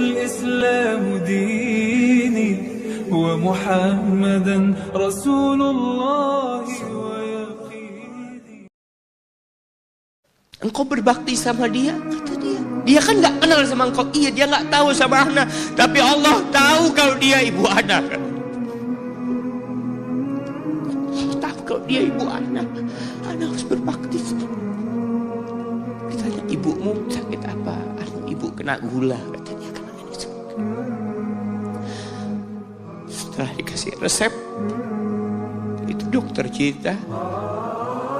الإسلام ديني ومحمدا رسول الله ويقيني. Engkau berbakti sama dia, kata dia. Dia kan gak kenal sama engkau. Iya, dia gak tahu sama Ana. Tapi Allah tahu kalau dia ibu Ana. Tahu kalau dia ibu Ana. Ana harus berbakti. Ditanya, ibumu sakit apa? Ibu kena gula, katanya. Setelah dikasih resep, itu dokter cerita,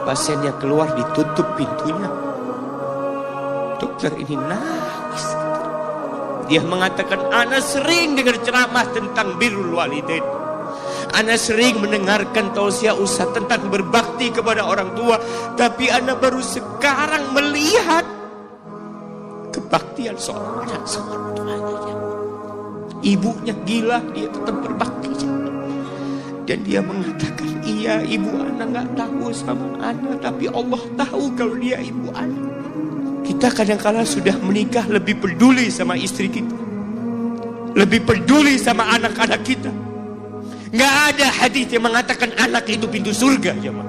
pasiennya keluar, ditutup pintunya. Dokter ini nangis. Dia mengatakan, ana sering dengar ceramah tentang birrul walidain. Ana sering mendengarkan tausiah ustaz tentang berbakti kepada orang tua. Tapi ana baru sekarang melihat kebaktian seorang anak sama orang tuanya. Ibunya gila, dia tetap berbakti. Dan dia mengatakan, iya, ibu ana gak tahu sama ana, tapi Allah tahu kalau dia ibu ana. Kita kadang-kala sudah menikah lebih peduli sama istri kita, lebih peduli sama anak-anak kita. Gak ada hadis yang mengatakan anak itu pintu surga, jemaah.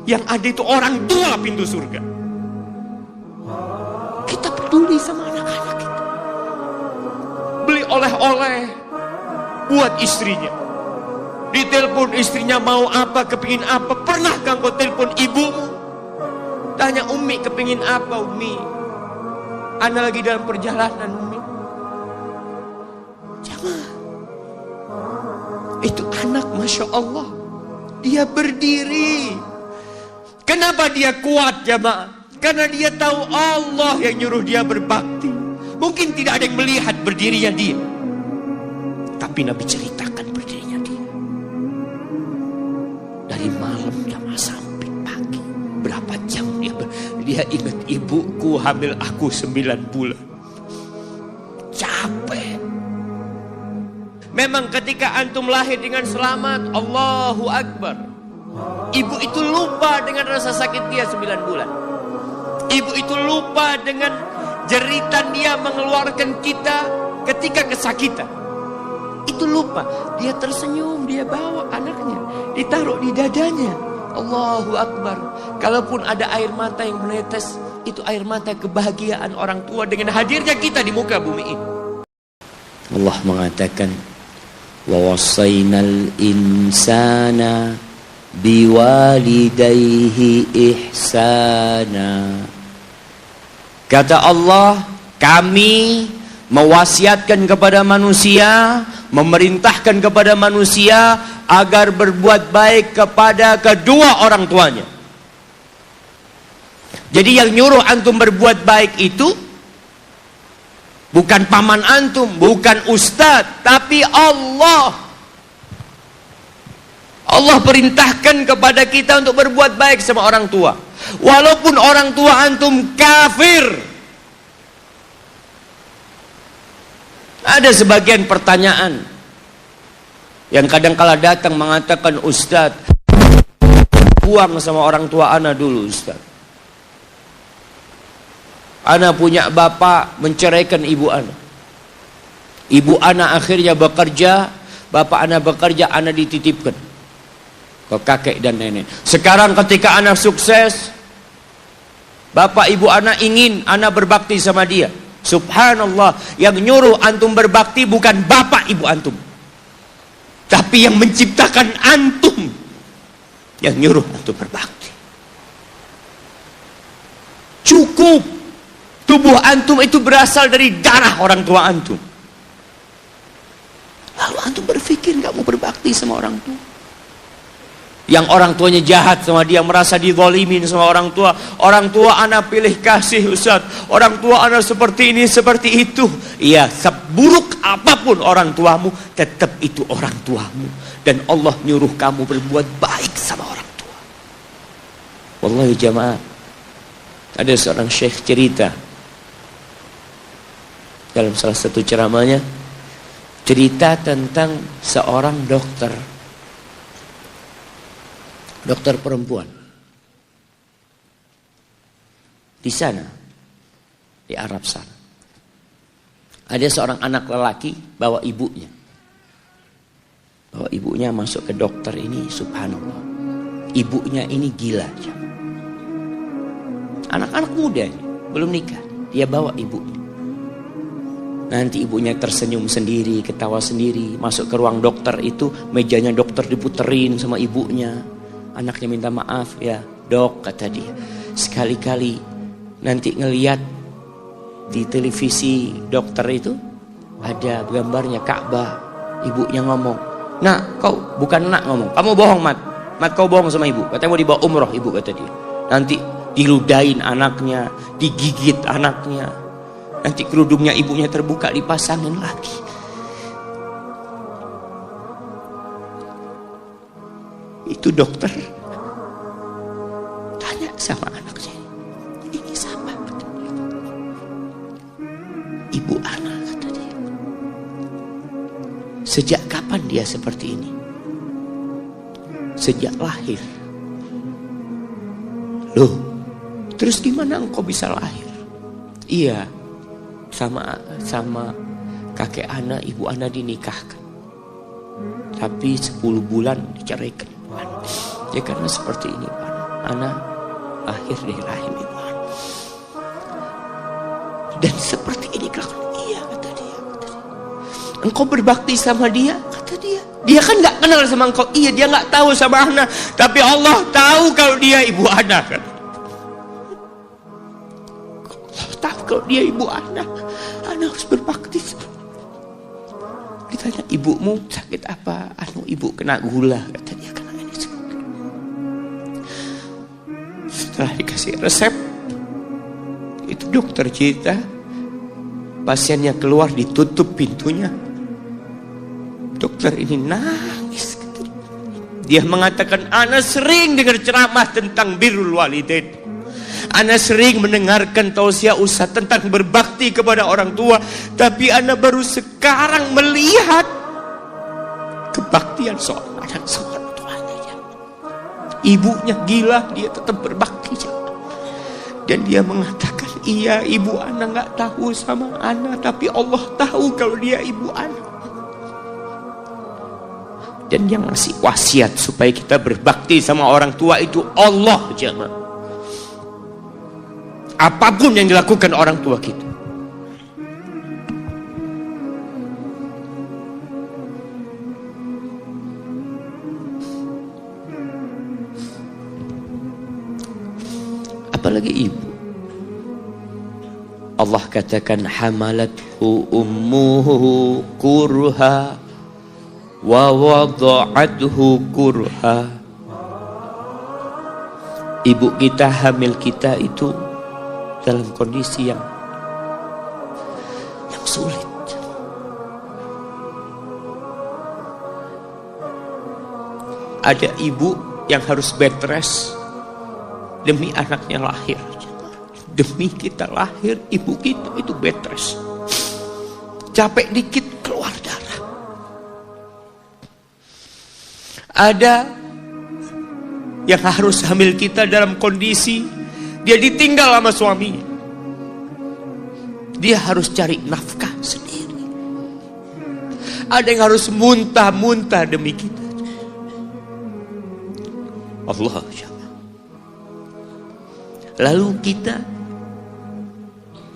Yang ada itu orang tua pintu surga. Kita peduli sama anak-anak kita. Beli oleh-oleh buat istrinya. Ditelepon istrinya mau apa, kepingin apa. Pernahkah kau telepon ibumu? Tanya, Umi kepingin apa, Umi? Ana lagi dalam perjalanan, Umi. Jangan. Itu anak, Masya Allah. Dia berdiri. Kenapa dia kuat, jemaah? Karena dia tahu Allah yang nyuruh dia berbakti. Mungkin tidak ada yang melihat berdirinya dia, tapi Nabi ceritakan berdirinya dia. Dari malam jamaah sampai pagi, berapa jam dia ingat, ibuku hamil aku 9 bulan. Capek. Memang ketika antum lahir dengan selamat, Allahu Akbar. Ibu itu lupa dengan rasa sakit dia 9 bulan. Ibu itu lupa dengan jeritan dia mengeluarkan kita ketika kesakitan. Itu lupa. Dia tersenyum, dia bawa anaknya, ditaruh di dadanya. Allahu Akbar. Kalaupun ada air mata yang menetes, itu air mata kebahagiaan orang tua dengan hadirnya kita di muka bumi ini. Allah mengatakan, wa wassaynal insana biwalidayhi ihsana. Kata Allah, kami mewasiatkan kepada manusia, memerintahkan kepada manusia agar berbuat baik kepada kedua orang tuanya. Jadi yang nyuruh antum berbuat baik itu bukan paman antum, bukan ustadz, tapi Allah. Allah perintahkan kepada kita untuk berbuat baik sama orang tua. Walaupun orang tua antum kafir. Ada sebagian pertanyaan yang kadang-kala datang mengatakan, Ustaz, buang sama orang tua ana dulu, Ustaz. Ana punya bapak menceraikan ibu ana. Ibu ana akhirnya bekerja, bapak ana bekerja, ana dititipkan ke kakek dan nenek. Sekarang ketika ana sukses, bapak ibu ana ingin ana berbakti sama dia. Subhanallah, yang nyuruh antum berbakti bukan bapak ibu antum, tapi yang menciptakan antum yang nyuruh antum berbakti. Cukup tubuh antum itu berasal dari darah orang tua antum. Lalu antum berpikir gak mau berbakti sama orang tua. Yang orang tuanya jahat sama dia, merasa dizalimin sama orang tua. Orang tua anak pilih kasih, Ustaz. Orang tua anak seperti ini, seperti itu. Iya, seburuk apapun orang tuamu, tetap itu orang tuamu. Dan Allah nyuruh kamu berbuat baik sama orang tua. Wallahi jamaah, ada seorang syekh cerita dalam salah satu ceramahnya, cerita tentang seorang dokter perempuan di sana, di Arab sana. Ada seorang anak lelaki bawa ibunya. Bawa ibunya masuk ke dokter ini, subhanallah. Ibunya ini gila. Anak-anak muda ini, belum nikah. Dia bawa ibunya. Nanti ibunya tersenyum sendiri, ketawa sendiri. Masuk ke ruang dokter itu, mejanya dokter diputerin sama ibunya. Anaknya minta maaf, ya dok, kata dia. Sekali-kali nanti ngeliat di televisi dokter itu ada gambarnya Ka'bah. Ibunya ngomong, nak kau bukan nak ngomong, kamu bohong Mat. Mat kau bohong sama ibu. Katanya mau dibawa umroh ibu, kata dia. Nanti diludahin anaknya, digigit anaknya. Nanti kerudungnya ibunya terbuka, dipasangin lagi. Itu dokter tanya sama anaknya, ini sama, kata dia. Ibu anak, kata dia. Sejak kapan dia seperti ini? Sejak lahir. Loh, terus gimana engkau bisa lahir? Iya, sama kakek ana, ibu ana dinikahkan. Tapi 10 bulan diceraikan. Ya karena seperti ini, ana lahir dari rahim ibu ana. Dan seperti ini kelakuan. Iya, kata dia. Engkau berbakti sama dia, kata dia. Dia kan gak kenal sama engkau. Iya, dia gak tahu sama ana. Tapi Allah tahu kalau dia ibu ana, kan. Allah tahu kalau dia ibu ana. Ana harus berbakti. Ditanya, ibumu sakit apa? Ibu kena gula, kata dia. Kena ini semua. Setelah dikasih resep, itu dokter cerita, pasiennya keluar, ditutup pintunya. Dokter ini nangis. Dia mengatakan, ana sering dengar ceramah tentang birrul walidain. Ana sering mendengarkan tausiah ustaz tentang berbakti kepada orang tua. Tapi ana baru sekarang melihat kebaktian seorang anak sama orang tuanya. Ibunya gila, dia tetap berbakti. Dan dia mengatakan, iya ibu ana gak tahu sama ana, tapi Allah tahu kalau dia ibu ana. Dan yang ngasih wasiat supaya kita berbakti sama orang tua itu Allah, jemaah. Apapun yang dilakukan orang tua kita. Apalagi ibu. Allah katakan, hamalathu ummuhu kurha wa wada'athu kurha. Ibu kita, hamil kita itu dalam kondisi yang sulit. Ada ibu yang harus bed rest demi anaknya lahir. Demi kita lahir, ibu kita itu bed rest. Capek dikit keluar darah. Ada yang harus hamil kita dalam kondisi dia ditinggal sama suaminya. Dia harus cari nafkah sendiri. Ada yang harus muntah-muntah demi kita. Allah. Lalu kita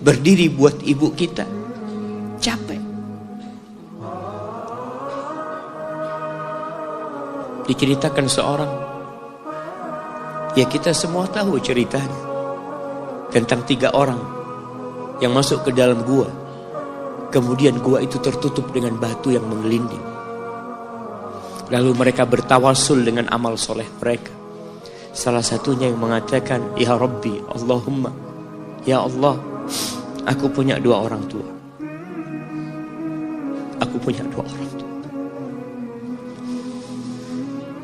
berdiri buat ibu kita. Capek. Diceritakan seorang. Ya kita semua tahu ceritanya. Tentang 3 orang yang masuk ke dalam gua. Kemudian gua itu tertutup dengan batu yang menggelinding. Lalu mereka bertawasul dengan amal soleh mereka. Salah satunya yang mengatakan, ya Rabbi, Allahumma, ya Allah, aku punya 2 orang tua. Aku punya 2 orang tua.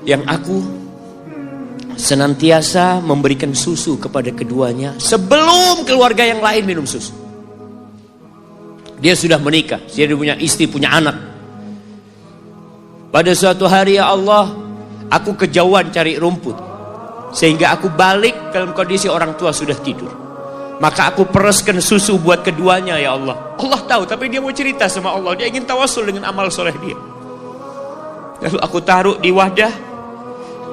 Yang aku senantiasa memberikan susu kepada keduanya sebelum keluarga yang lain minum susu. Dia sudah menikah, dia punya istri, punya anak. Pada suatu hari, ya Allah, aku kejauhan cari rumput, sehingga aku balik dalam kondisi orang tua sudah tidur. Maka aku pereskan susu buat keduanya ya Allah. Allah tahu, tapi dia mau cerita sama Allah. Dia ingin tawasul dengan amal soleh dia. Lalu aku taruh di wadah.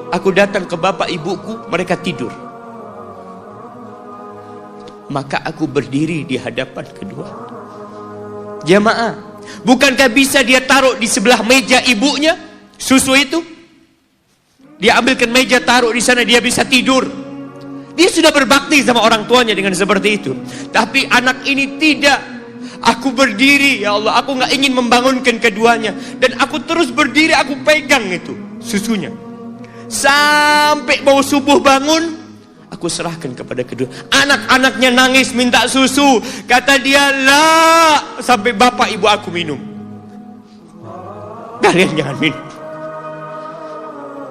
Aku datang ke bapak ibuku, mereka tidur. Maka aku berdiri di hadapan kedua. Jamaah, bukankah bisa dia taruh di sebelah meja ibunya susu itu? Dia ambilkan meja, taruh di sana, dia bisa tidur. Dia sudah berbakti sama orang tuanya dengan seperti itu. Tapi anak ini tidak. Aku berdiri, ya Allah, aku gak ingin membangunkan keduanya. Dan aku terus berdiri, aku pegang itu susunya. Sampai mau subuh bangun, aku serahkan kepada kedua. Anak-anaknya nangis minta susu. Kata dia, lah, sampai bapak ibu aku minum. Kalian jangan minum.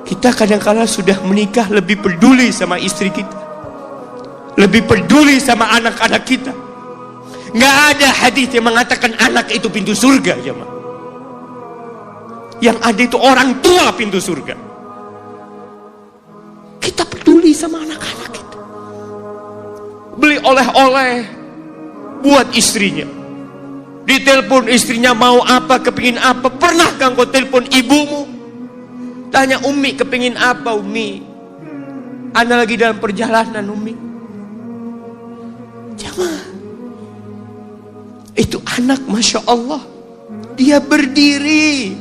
Kita kadang-kala sudah menikah lebih peduli sama istri kita, lebih peduli sama anak-anak kita. Nggak ada hadis yang mengatakan anak itu pintu surga, jemaah. Yang ada itu orang tua pintu surga. Kita peduli sama anak-anak kita. Beli oleh-oleh buat istrinya. Ditelepon istrinya mau apa, kepingin apa. Pernahkah engkau telepon ibumu? Tanya, Umi kepingin apa Umi? Ana lagi dalam perjalanan Umi. Jamaah, itu anak Masya Allah, dia berdiri.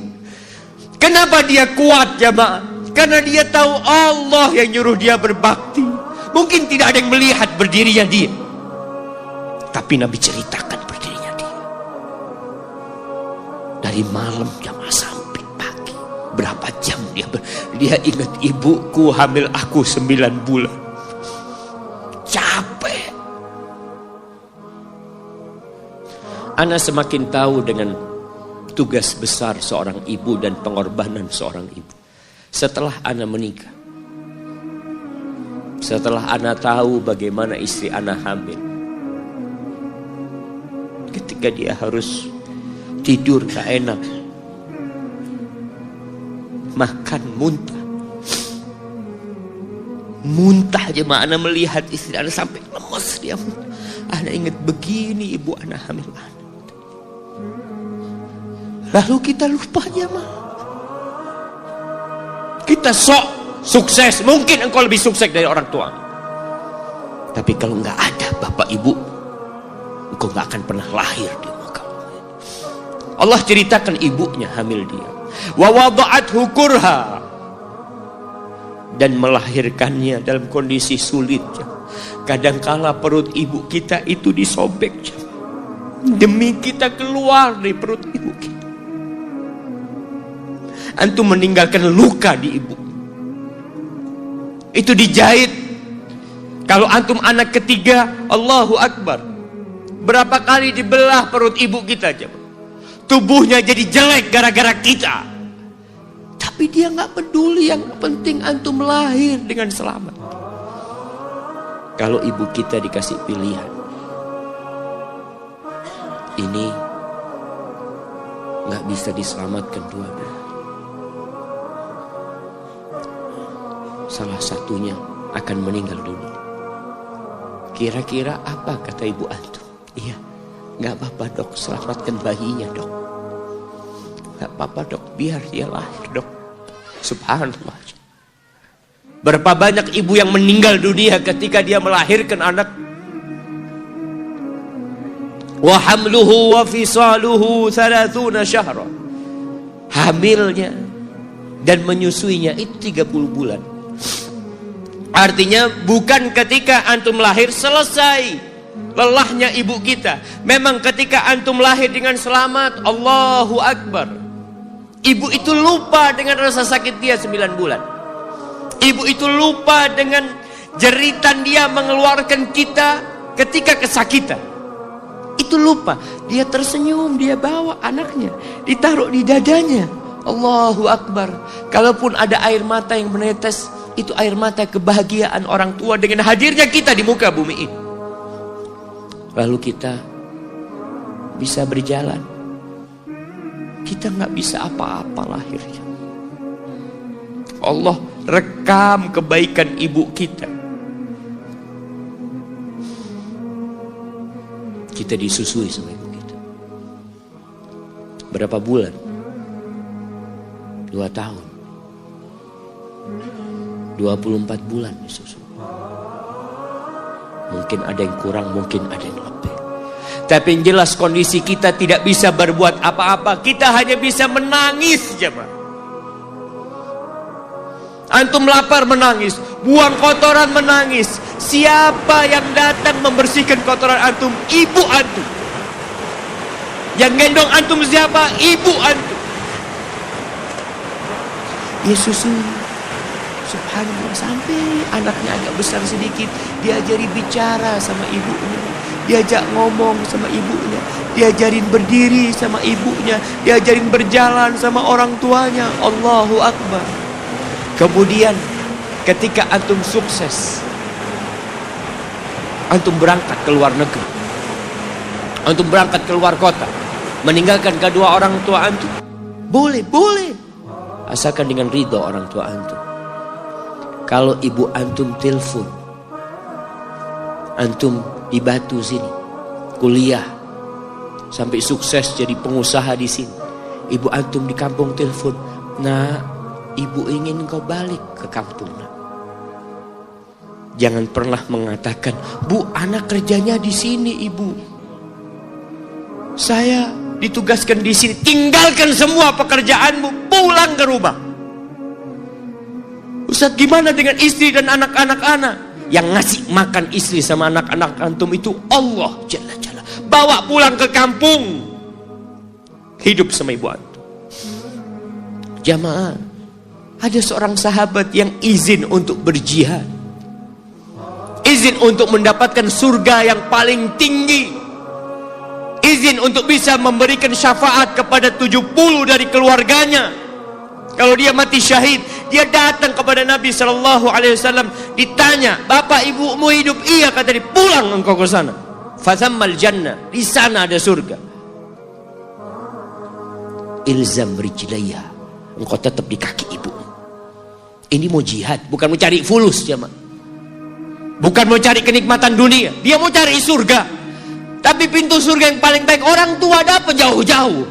Kenapa dia kuat jamaah? Karena dia tahu Allah yang nyuruh dia berbakti. Mungkin tidak ada yang melihat berdirinya dia, tapi Nabi ceritakan berdirinya dia. Dari malam jamaah sampai pagi, berapa jam dia ingat ibuku hamil aku 9 bulan. Capek. Ana semakin tahu dengan tugas besar seorang ibu dan pengorbanan seorang ibu. Setelah Ana menikah, setelah Ana tahu bagaimana istri Ana hamil, ketika dia harus tidur gak enak, makan muntah aja, Ana melihat istri Ana sampai lemes dia muntah. Ana ingat begini ibu Ana hamil Ana. Lalu kita lupa jemaah. Kita sok sukses, mungkin engkau lebih sukses dari orang tua. Tapi kalau nggak ada bapak ibu, engkau nggak akan pernah lahir di muka bumi. Allah ceritakan ibunya hamil dia. Wa wada'athu kurha, dan melahirkannya dalam kondisi sulit. Kadangkala perut ibu kita itu disobek demi kita keluar dari perut ibu kita. Antum meninggalkan luka di ibu. Itu dijahit. Kalau antum anak ketiga, Allahu Akbar, berapa kali dibelah perut ibu kita aja. Tubuhnya jadi jelek gara-gara kita. Tapi dia gak peduli, yang penting antum lahir dengan selamat. Kalau ibu kita dikasih pilihan, ini gak bisa diselamatkan dua-dua, salah satunya akan meninggal dunia. Kira-kira apa kata ibu antum? Iya, gak apa-apa dok, selamatkan bayinya dok. Gak apa-apa dok, biar dia lahir dok. Subhanallah. Berapa banyak ibu yang meninggal dunia ketika dia melahirkan anak. Wa hamluhu wa fisaluhu 30 syahra. Hamilnya dan menyusuinya itu 30 bulan. Artinya bukan ketika antum lahir selesai lelahnya ibu kita. Memang ketika antum lahir dengan selamat, Allahu Akbar, ibu itu lupa dengan rasa sakit dia 9 bulan. Ibu itu lupa dengan jeritan dia mengeluarkan kita ketika kesakitan. Itu lupa. Dia tersenyum, dia bawa anaknya, ditaruh di dadanya. Allahu Akbar. Kalaupun ada air mata yang menetes, itu air mata kebahagiaan orang tua dengan hadirnya kita di muka bumi ini. Lalu kita bisa berjalan. Kita nggak bisa apa-apa lahirnya. Allah rekam kebaikan ibu kita. Kita disusui sama ibu kita. Berapa bulan? 2 tahun. 24 bulan disusui. Mungkin ada yang kurang, mungkin ada yang lebih. Tapi yang jelas kondisi kita tidak bisa berbuat apa-apa. Kita hanya bisa menangis, jemaah. Antum lapar menangis, buang kotoran menangis. Siapa yang datang membersihkan kotoran antum? Ibu antum. Yang gendong antum siapa? Ibu antum. Yesus subhanallah, sampai anaknya agak besar sedikit, diajari bicara sama ibunya, diajak ngomong sama ibunya, diajarin berdiri sama ibunya, diajarin berjalan sama orang tuanya. Allahu Akbar. Kemudian ketika antum sukses, antum berangkat ke luar negeri, antum berangkat ke luar kota, meninggalkan kedua orang tua antum, boleh, asalkan dengan ridho orang tua antum. Kalau ibu antum telepon, antum di Batu sini, kuliah, sampai sukses jadi pengusaha di sini. Ibu antum di kampung telepon, nah, ibu ingin kau balik ke kampung. Nah. Jangan pernah mengatakan, Bu, anak kerjanya di sini, ibu. Saya ditugaskan di sini. Tinggalkan semua pekerjaanmu, pulang ke rumah. Ustaz, gimana dengan istri dan anak-anak anak? Yang ngasih makan istri sama anak-anak antum itu Allah Jalla Jalla. Bawa pulang ke kampung, hidup sama ibu antum. Jamaah, ada seorang sahabat yang izin untuk berjihad, izin untuk mendapatkan surga yang paling tinggi, izin untuk bisa memberikan syafaat kepada 70 dari keluarganya. Kalau dia mati syahid, dia datang kepada Nabi SAW, ditanya, bapak ibumu hidup? Iya, kata dia. Pulang engkau ke sana. Fathammal jannah, di sana ada surga. Ilzam rijlaiha, engkau tetap di kaki ibu. Ini mau jihad, bukan mau cari fulus, jemaah. Bukan mau cari kenikmatan dunia, dia mau cari surga. Tapi pintu surga yang paling baik orang tua dapat jauh-jauh.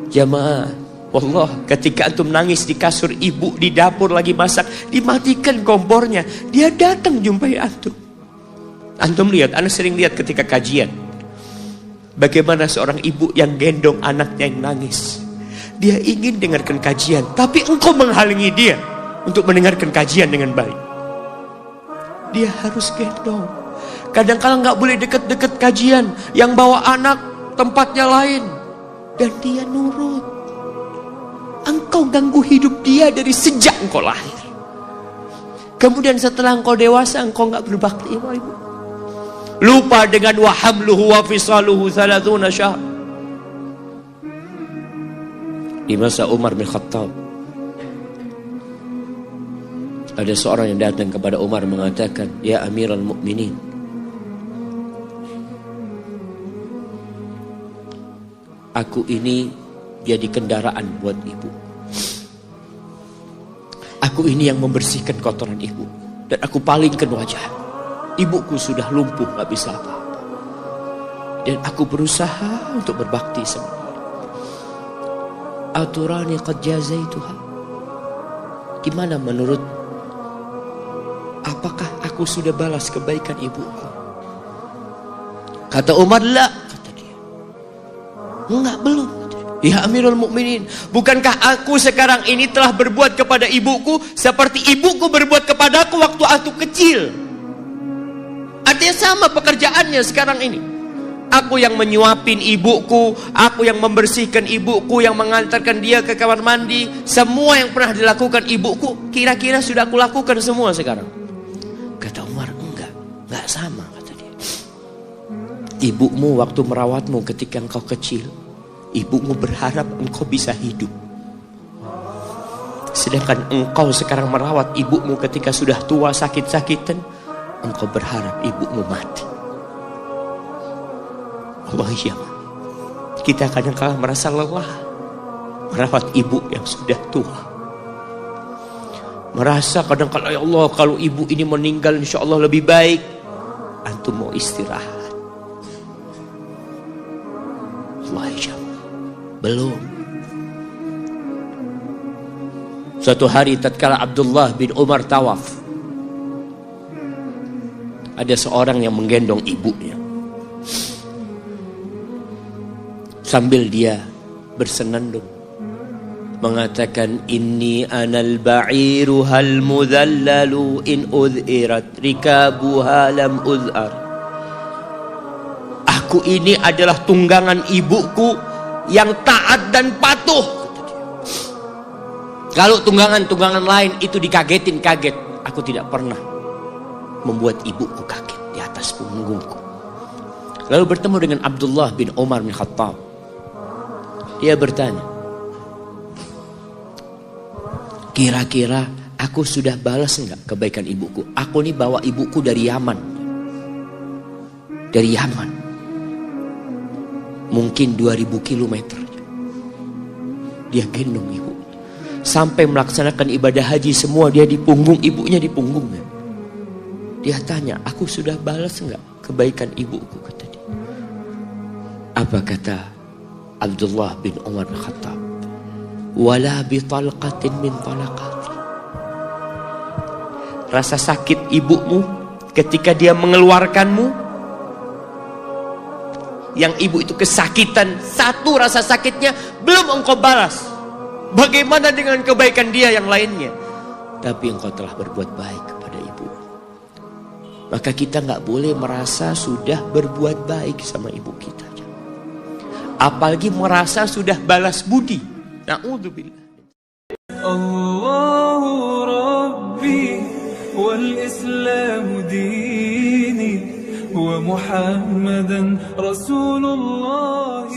Jemaah, Allah, ketika antum nangis di kasur ibu, di dapur lagi masak, dimatikan kompornya, dia datang jumpai antum. Antum lihat, anak sering lihat ketika kajian, bagaimana seorang ibu yang gendong anaknya yang nangis. Dia ingin dengarkan kajian, tapi engkau menghalangi dia untuk mendengarkan kajian dengan baik. Dia harus gendong. Kadang-kadang nggak boleh deket-deket kajian, yang bawa anak tempatnya lain, dan dia nurut. Engkau ganggu hidup dia dari sejak engkau lahir. Kemudian setelah engkau dewasa, engkau nggak berbakti sama ibu. Lupa dengan wa hamluhu wa fisaluhu 30 syahr. Di masa Umar bin Khattab, ada seorang yang datang kepada Umar mengatakan, ya Amirul Mukminin, aku ini jadi kendaraan buat ibu. Aku ini yang membersihkan kotoran ibu, dan aku palingkan wajah. Ibuku sudah lumpuh, gak bisa apa-apa, dan aku berusaha untuk berbakti sama dia. Aturani qad jazaituha. Gimana menurut, apakah aku sudah balas kebaikan ibuku? Kata Umar, la, kata dia. Enggak, belum. Ya Amirul Mukminin, bukankah aku sekarang ini telah berbuat kepada ibuku seperti ibuku berbuat kepadaku waktu aku kecil? Artinya sama pekerjaannya sekarang ini. Aku yang menyuapin ibuku, aku yang membersihkan ibuku, yang mengantarkan dia ke kamar mandi. Semua yang pernah dilakukan ibuku, kira-kira sudah aku lakukan semua sekarang. Kata Umar, enggak sama, kata dia. Ibumu waktu merawatmu ketika engkau kecil, ibumu berharap engkau bisa hidup. Sedangkan engkau sekarang merawat ibumu ketika sudah tua sakit-sakitan, engkau berharap ibumu mati. Allah, iya. Kita kadang-kadang merasa lelah merawat ibu yang sudah tua. Merasa kadang-kadang, ya Allah, kalau ibu ini meninggal insya Allah lebih baik. Antum mau istirahat. Belum. Suatu hari tatkala Abdullah bin Umar tawaf, ada seorang yang menggendong ibunya. Sambil dia bersenandung mengatakan, inni anal ba'iru hal mudhallalu in udhirat rikabuha lam udhar. Aku ini adalah tunggangan ibuku yang taat dan patuh. Kalau tunggangan-tunggangan lain itu dikagetin, kaget. Aku tidak pernah membuat ibuku kaget di atas punggungku. Lalu bertemu dengan Abdullah bin Umar bin Khattab. Dia bertanya, kira-kira aku sudah balas enggak kebaikan ibuku? Aku ini bawa ibuku dari Yaman. Dari Yaman. Mungkin 2000 kilometer. Dia gendong ibu. Sampai melaksanakan ibadah haji semua dia di punggung, ibunya di punggungnya. Dia tanya, aku sudah balas enggak kebaikan ibuku, kata dia. Apa kata Abdullah bin Umar bin Khattab? Wala bi talqatin min talaqati. Rasa sakit ibumu ketika dia mengeluarkanmu, yang ibu itu kesakitan, satu rasa sakitnya belum engkau balas. Bagaimana dengan kebaikan dia yang lainnya? Tapi engkau telah berbuat baik kepada ibu. Maka kita gak boleh merasa sudah berbuat baik sama ibu kita. Apalagi merasa sudah balas budi. Na'udzubillah. Allahu Rabbi wal Islam dini wa Muhammadan Rasulullah.